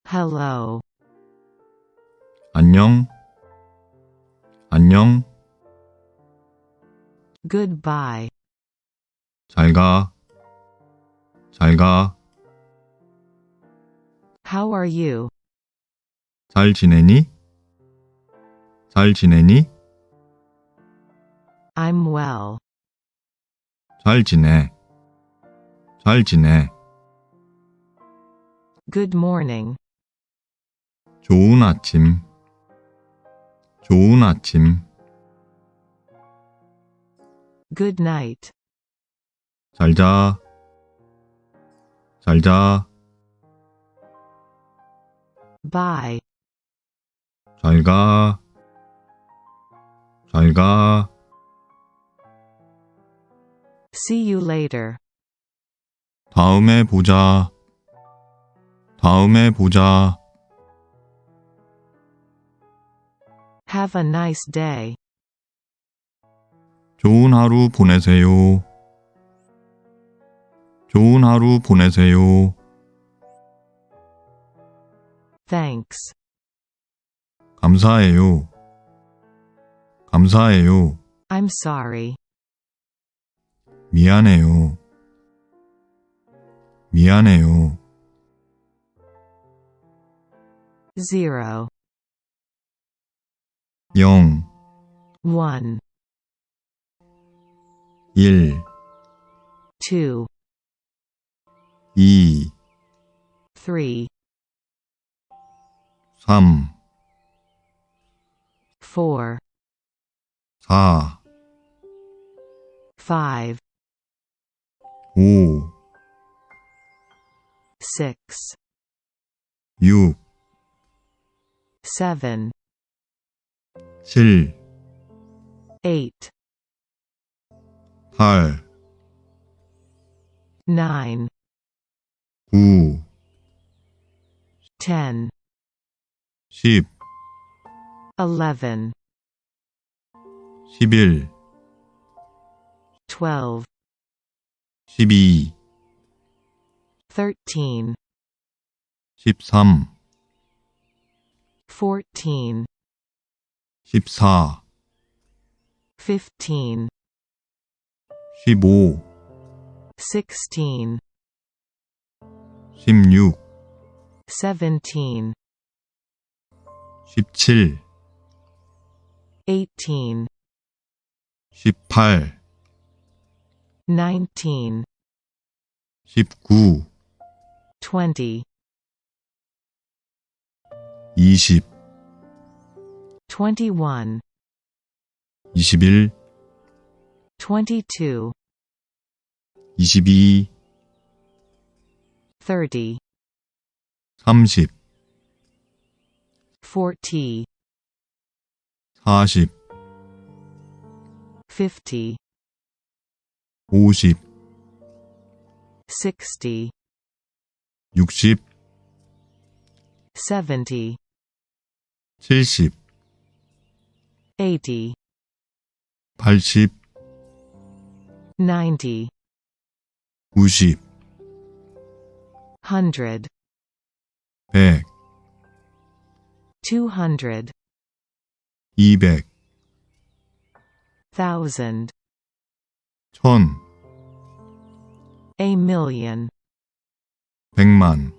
hello, 안녕, 안녕, goodbye, 잘 가, 잘 가, how are you, 잘 지내니? 잘 지내니? I'm well, 잘 지내, 잘 지내, good morning, 좋은 아침, 좋은 아침, good night, 잘 자, 잘 자, bye, 잘 가, 잘 가, see you later, 다음에 보자, 다음에 보자, have a nice day, 좋은 하루 보내세요, 좋은 하루 보내세요, thanks, 감사해요, 감사해요, I'm sorry, 미안해요, 미안해요, 0, 0, 1, 1, 2, 2, 3, 3, 4, 4, 5, 5, 6, 6, 7, 7, 8, 8, 9, 9, 10, 10, 11, 11, 12, 12, 13, 13, 14, 14, 15, 15, 16, 16, 17, 17, 18, 18, 19, 19, 20, 20, 21, 21, 22, 22, 30, 30, 40, 40, 50, 50, 60, 60, 70, 70, 80, 80, 90, 90, 100, 100, 200, 200, 1000, 1000, a million, 100만,